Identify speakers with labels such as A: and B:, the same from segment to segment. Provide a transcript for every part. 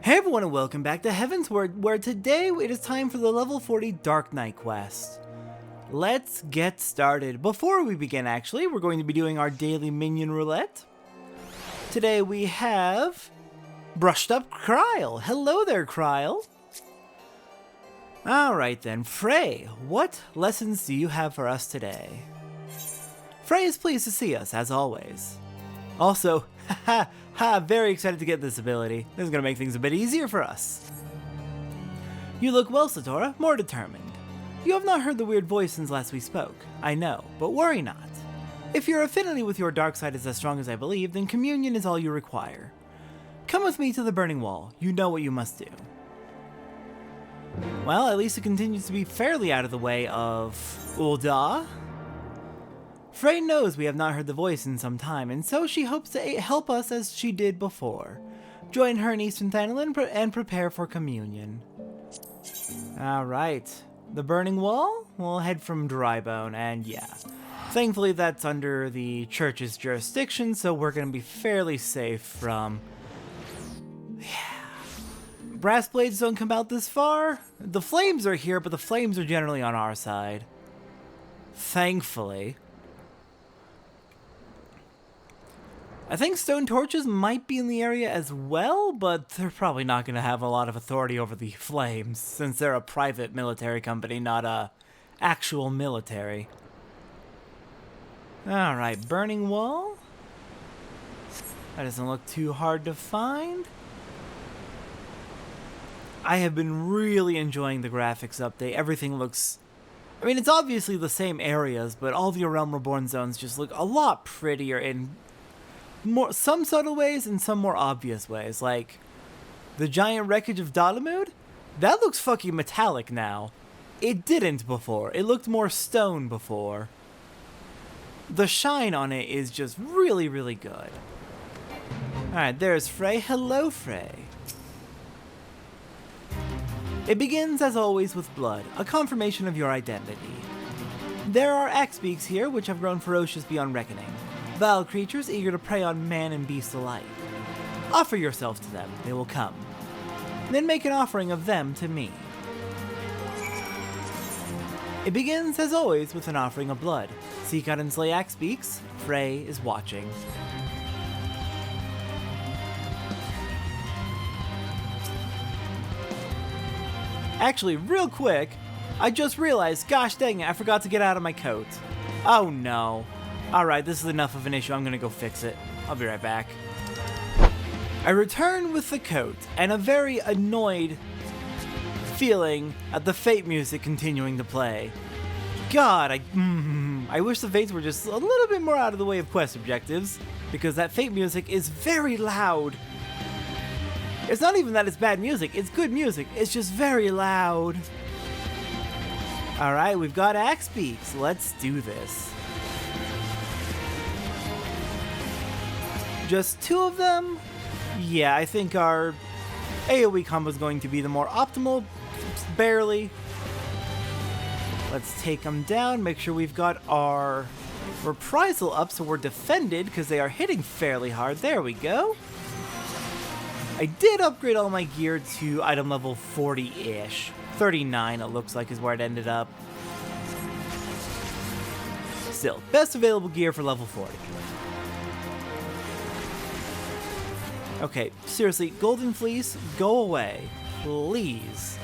A: Hey everyone and welcome back to Heavensward, where today it is time for the level 40 Dark Knight quest. Let's get started. Before we begin actually, we're going to be doing our daily minion roulette. Today we have Brushed Up Kryle. Hello there, Kryle. Alright then, Fray, what lessons do you have for us today? Fray is pleased to see us, as always. Also, very excited to get this ability. This is going to make things a bit easier for us. You look well, Satora, more determined. You have not heard the weird voice since last we spoke. I know, but worry not. If your affinity with your dark side is as strong as I believe, then communion is all you require. Come with me to the burning wall. You know what you must do. Well, at least it continues to be fairly out of the way of Ul'dah. Fray knows we have not heard the voice in some time, and so she hopes to help us as she did before. Join her in Eastern Thanalan and prepare for communion. Alright, the burning wall? We'll head from Drybone, and yeah. Thankfully that's under the church's jurisdiction, so we're gonna be fairly safe from... Brass blades don't come out this far. The flames are here, but the flames are generally on our side. Thankfully. I think stone torches might be in the area as well, but they're probably not going to have a lot of authority over the flames, since they're a private military company, not a actual military. Alright, burning wall. That doesn't look too hard to find. I have been really enjoying the graphics update. Everything looks... I mean, it's obviously the same areas, but all the Realm Reborn zones just look a lot prettier in... some subtle ways and some more obvious ways, like the giant wreckage of Dalamud? That looks fucking metallic now. It didn't before. It looked more stone before. The shine on it is just really, really good. Alright, there's Fray. Hello, Fray. It begins, as always, with blood, a confirmation of your identity. There are axe beaks here, which have grown ferocious beyond reckoning. Vile creatures eager to prey on man and beast alike. Offer yourself to them, they will come. Then make an offering of them to me. It begins, as always, with an offering of blood. Seek out and slay axe beaks. Fray is watching. Actually, real quick, I just realized, gosh dang it, I forgot to get out of my coat. Oh no. Alright, this is enough of an issue, I'm gonna go fix it. I'll be right back. I return with the coat, and a very annoyed feeling at the Fate music continuing to play. God, I wish the Fates were just a little bit more out of the way of quest objectives, because that Fate music is very loud. It's not even that it's bad music, it's good music, it's just very loud. Alright, we've got axe beaks, let's do this. Just two of them? Yeah, I think our AoE combo is going to be the more optimal, barely. Let's take them down, make sure we've got our reprisal up so we're defended, because they are hitting fairly hard. There we go. I did upgrade all my gear to item level 40-ish. 39 it looks like is where it ended up. Still, best available gear for level 40. Okay, seriously, Golden Fleece, go away. Please.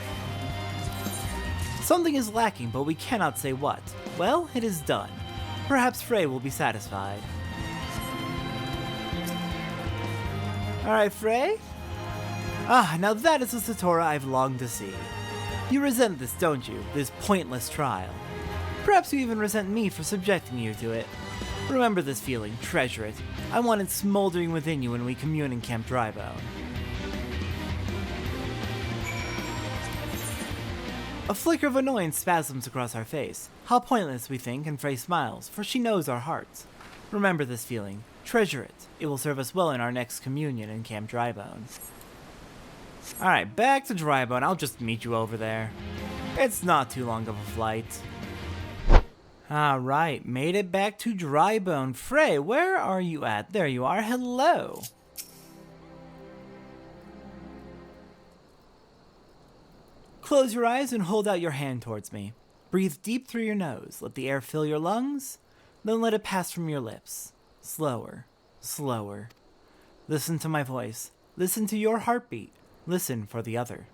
A: Something is lacking, but we cannot say what. Well, it is done. Perhaps Fray will be satisfied. Alright, Fray? Ah, now that is the Satora I've longed to see. You resent this, don't you? This pointless trial. Perhaps you even resent me for subjecting you to it. Remember this feeling, treasure it. I want it smoldering within you when we commune in Camp Drybone. A flicker of annoyance spasms across our face. How pointless, we think, and Fray smiles, for she knows our hearts. Remember this feeling, treasure it. It will serve us well in our next communion in Camp Drybone. Alright, back to Drybone. I'll just meet you over there. It's not too long of a flight. Alright, made it back to Drybone. Fray, where are you at? There you are. Hello. Close your eyes and hold out your hand towards me. Breathe deep through your nose. Let the air fill your lungs. Then let it pass from your lips. Slower, slower. Listen to my voice. Listen to your heartbeat. Listen for the other.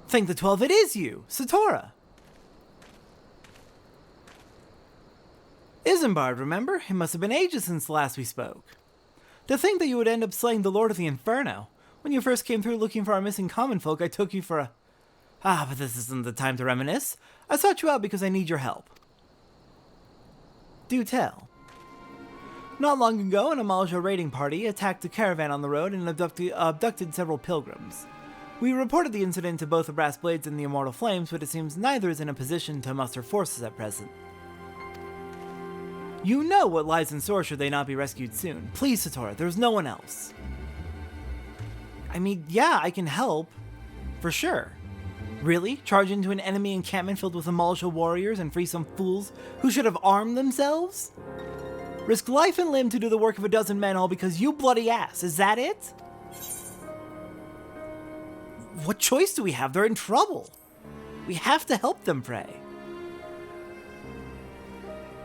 A: Think the 12, it is you, Satora! Isambard, remember? It must have been ages since the last we spoke. To think that you would end up slaying the Lord of the Inferno. When you first came through looking for our missing common folk, I took you for a... but this isn't the time to reminisce. I sought you out because I need your help. Do tell. Not long ago, an Amalja raiding party attacked a caravan on the road and abducted several pilgrims. We reported the incident to both the Brass Blades and the Immortal Flames, but it seems neither is in a position to muster forces at present. You know what lies in store should they not be rescued soon. Please, Satora, there's no one else. I mean, yeah, I can help. For sure. Really? Charge into an enemy encampment filled with Amalja warriors and free some fools who should have armed themselves? Risk life and limb to do the work of a dozen men all because you bloody ass. Is that it? What choice do we have? They're in trouble. We have to help them, Fray.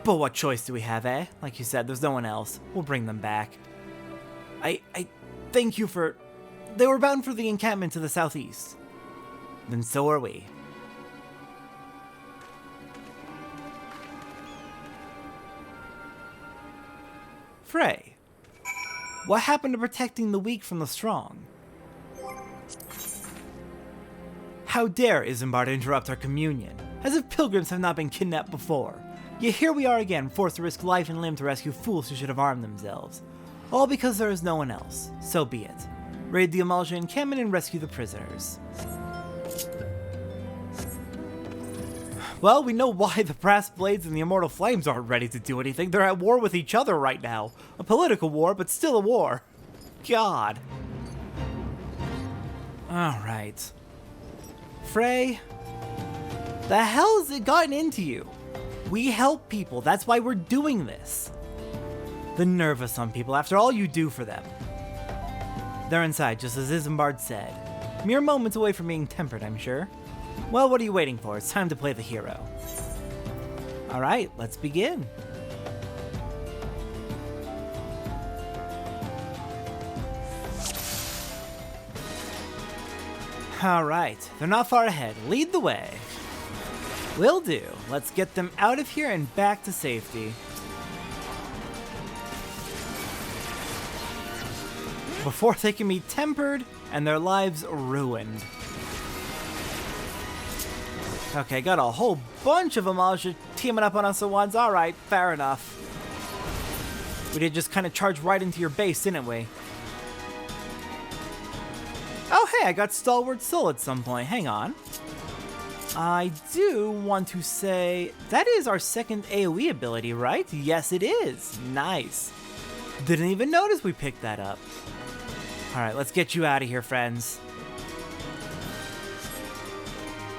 A: But what choice do we have, eh? Like you said, there's no one else. We'll bring them back. I thank you for... They were bound for the encampment to the southeast. Then so are we. Fray, what happened to protecting the weak from the strong? How dare Isambard interrupt our communion, as if pilgrims have not been kidnapped before. Yet here we are again, forced to risk life and limb to rescue fools who should have armed themselves. All because there is no one else. So be it. Raid the Amalja encampment and rescue the prisoners. Well, we know why the Brass Blades and the Immortal Flames aren't ready to do anything. They're at war with each other right now. A political war, but still a war. God. Alright. Fray, the hell has it gotten into you? We help people, that's why we're doing this. The nerve of some people, after all you do for them. They're inside, just as Isambard said. Mere moments away from being tempered, I'm sure. Well, what are you waiting for? It's time to play the hero. Alright, let's begin. Alright, they're not far ahead. Lead the way. Will do. Let's get them out of here and back to safety. Before they can be tempered and their lives ruined. Okay, got a whole bunch of Amalja teaming up on us at once. Alright, fair enough. We did just kind of charge right into your base, didn't we? Oh, hey, I got Stalwart Soul at some point. Hang on. I do want to say that is our second AoE ability, right? Yes, it is. Nice. Didn't even notice we picked that up. Alright, let's get you out of here, friends.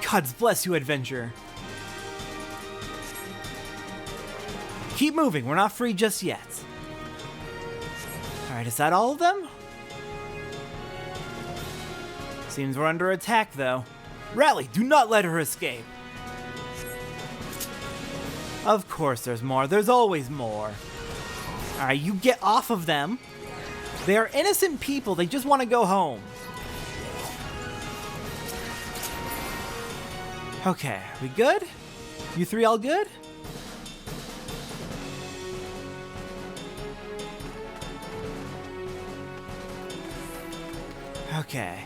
A: Gods bless you, adventure. Keep moving, we're not free just yet. Alright, is that all of them? Seems we're under attack, though. Rally, do not let her escape. Of course there's more, there's always more. Alright, you get off of them. They are innocent people, they just want to go home. Okay, we good? You three all good? Okay.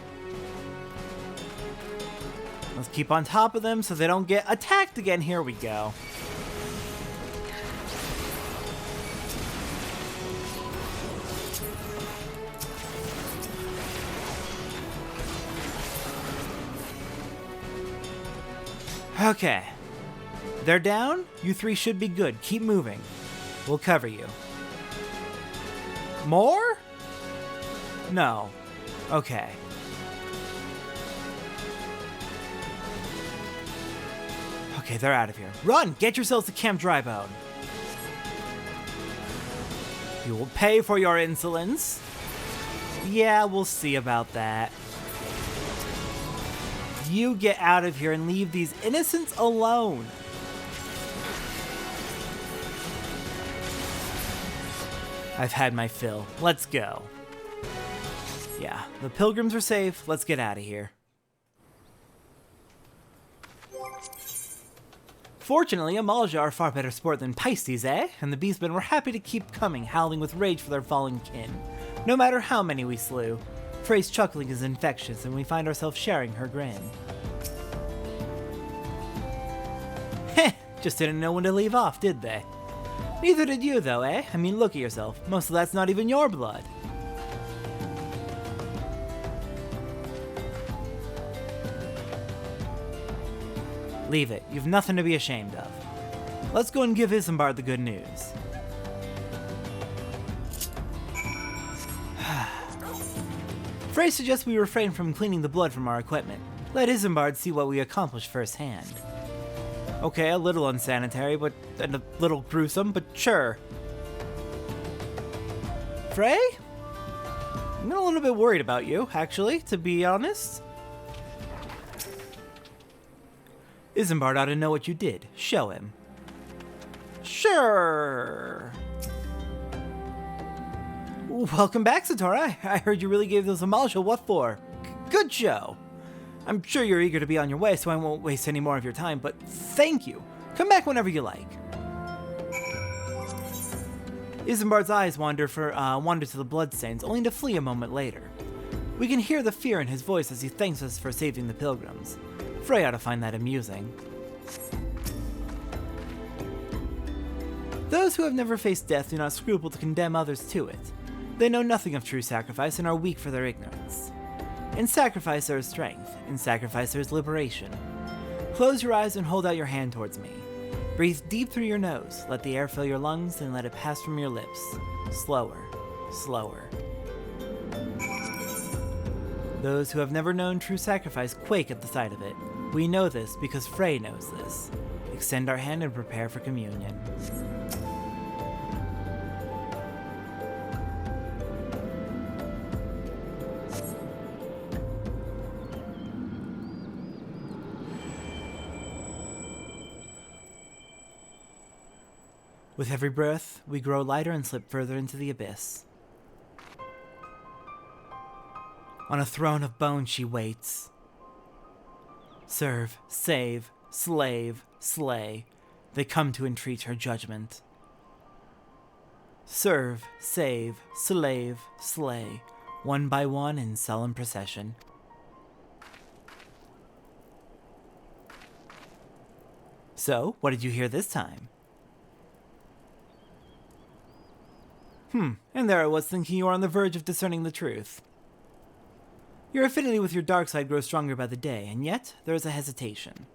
A: Let's keep on top of them so they don't get attacked again. Here we go. Okay. They're down. You three should be good. Keep moving. We'll cover you. More? No. Okay. Okay, they're out of here. Run! Get yourselves to Camp Drybone. You will pay for your insolence. Yeah, we'll see about that. you get out of here and leave these innocents alone? I've had my fill. Let's go. Yeah, the pilgrims are safe. Let's get out of here. Fortunately, Amalja are far better sport than Pisces, eh? And the beastmen were happy to keep coming, howling with rage for their fallen kin. No matter how many we slew. Fray's chuckling is infectious, and we find ourselves sharing her grin. Heh, just didn't know when to leave off, did they? Neither did you, though, eh? I mean, look at yourself. Most of that's not even your blood. Leave it. You've nothing to be ashamed of. Let's go and give Isambard the good news. Fray suggests we refrain from cleaning the blood from our equipment. Let Isambard see what we accomplished firsthand. Okay, a little unsanitary, and a little gruesome, but sure. Fray? I'm a little bit worried about you, actually, to be honest. Isambard ought to know what you did. Show him. Sure. Welcome back, Satora. I heard you really gave those Amalja what for. Good show. I'm sure you're eager to be on your way, so I won't waste any more of your time, but thank you. Come back whenever you like. Isambard's eyes wander to the bloodstains, only to flee a moment later. We can hear the fear in his voice as he thanks us for saving the pilgrims. Fray ought to find that amusing. Those who have never faced death do not scruple to condemn others to it. They know nothing of true sacrifice and are weak for their ignorance. In sacrifice there is strength. In sacrifice there is liberation. Close your eyes and hold out your hand towards me. Breathe deep through your nose. Let the air fill your lungs and let it pass from your lips. Slower, slower. Those who have never known true sacrifice quake at the sight of it. We know this because Fray knows this. Extend our hand and prepare for communion. With every breath, we grow lighter and slip further into the abyss. On a throne of bone she waits. Serve, save, slave, slay. They come to entreat her judgment. Serve, save, slave, slay. One by one in solemn procession. So, what did you hear this time? And there I was thinking you were on the verge of discerning the truth. Your affinity with your dark side grows stronger by the day, and yet there is a hesitation.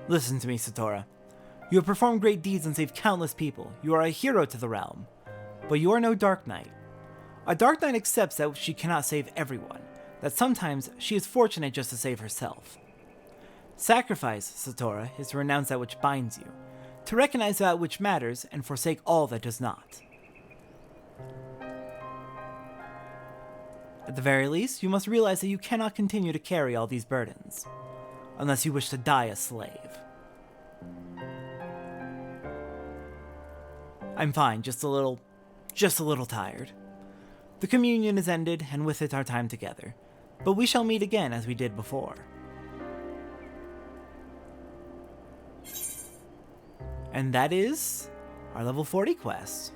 A: Listen to me, Satora. You have performed great deeds and saved countless people. You are a hero to the realm. But you are no Dark Knight. A Dark Knight accepts that she cannot save everyone, that sometimes she is fortunate just to save herself. Sacrifice, Satora, is to renounce that which binds you, to recognize that which matters and forsake all that does not. At the very least, you must realize that you cannot continue to carry all these burdens, unless you wish to die a slave. I'm fine, just a little tired. The communion is ended, and with it our time together, but we shall meet again as we did before. And that is our level 40 quest.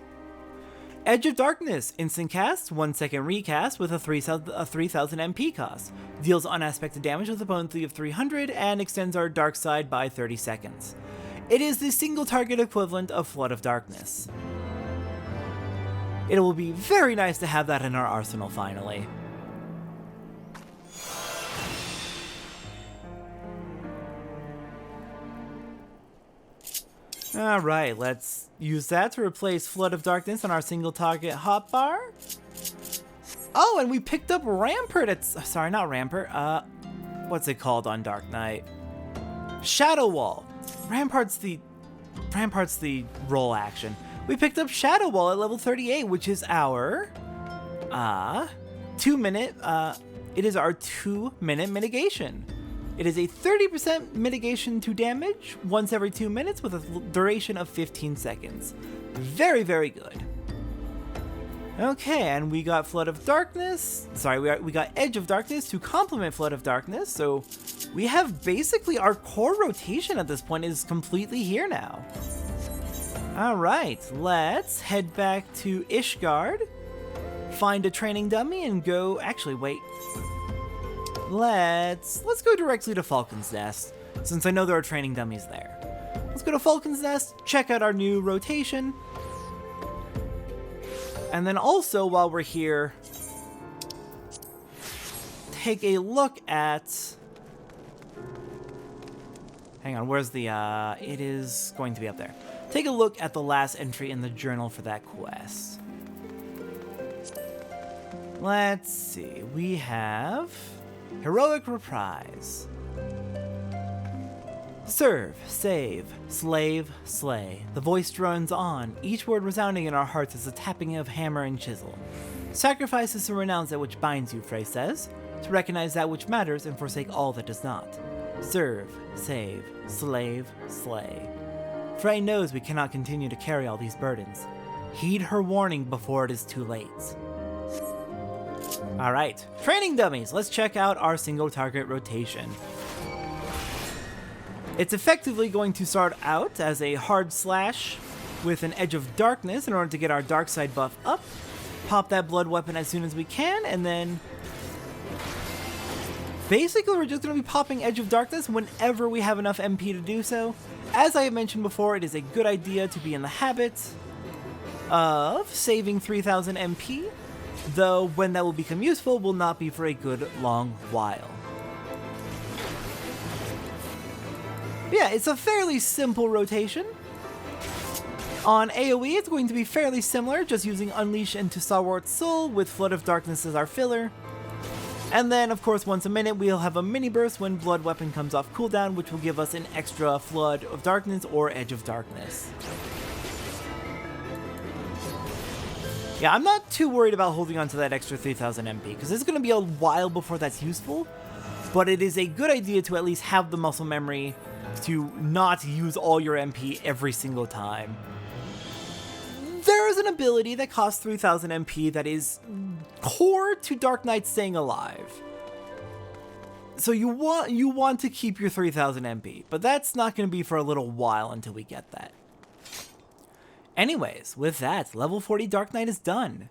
A: Edge of Darkness, instant cast, 1 second recast with a 3000 MP cost. Deals unaspected damage with a potency of 300 and extends our dark side by 30 seconds. It is the single target equivalent of Flood of Darkness. It will be very nice to have that in our arsenal finally. Alright, let's use that to replace Flood of Darkness on our single target hotbar. Oh, and we picked up Rampart. Sorry, not Rampart. What's it called on Dark Knight? Shadow Wall. Rampart's the roll action. We picked up Shadow Wall at level 38, which is our 2-minute, it is our 2-minute mitigation. It is a 30% mitigation to damage once every 2 minutes with a duration of 15 seconds. Very, very good. Okay, and we got Flood of Darkness. Sorry, we got Edge of Darkness to complement Flood of Darkness. So we have basically our core rotation at this point is completely here now. All right, let's head back to Ishgard, find a training dummy, and go. Actually, wait. Let's go directly to Falcon's Nest, since I know there are training dummies there. Let's go to Falcon's Nest, check out our new rotation. And then also, while we're here, take a look at... Hang on, where's the... It is going to be up there. Take a look at the last entry in the journal for that quest. Let's see, we have... Heroic Reprise. Serve, save, slave, slay. The voice drones on, each word resounding in our hearts as the tapping of hammer and chisel. Sacrifice is to renounce that which binds you, Fray says, to recognize that which matters and forsake all that does not. Serve, save, slave, slay. Fray knows we cannot continue to carry all these burdens. Heed her warning before it is too late. Alright, training dummies, let's check out our single target rotation. It's effectively going to start out as a hard slash with an Edge of Darkness in order to get our dark side buff up. Pop that blood weapon as soon as we can, and then basically we're just going to be popping Edge of Darkness whenever we have enough MP to do so. As I mentioned before, it is a good idea to be in the habit of saving 3000 MP, though when that will become useful will not be for a good long while. Yeah, it's a fairly simple rotation. On AoE, it's going to be fairly similar, just using Unleash into Stalwart's Soul with Flood of Darkness as our filler. And then, of course, once a minute, we'll have a mini burst when Blood Weapon comes off cooldown, which will give us an extra Flood of Darkness or Edge of Darkness. Yeah, I'm not too worried about holding on to that extra 3000 MP, because it's going to be a while before that's useful, but it is a good idea to at least have the muscle memory to not use all your MP every single time. There is an ability that costs 3000 MP that is core to Dark Knight staying alive. So you want to keep your 3000 MP, but that's not going to be for a little while until we get that. Anyways, with that, level 40 Dark Knight is done.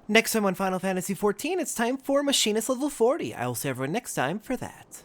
A: Next time on Final Fantasy XIV, it's time for Machinist level 40. I will see everyone next time for that.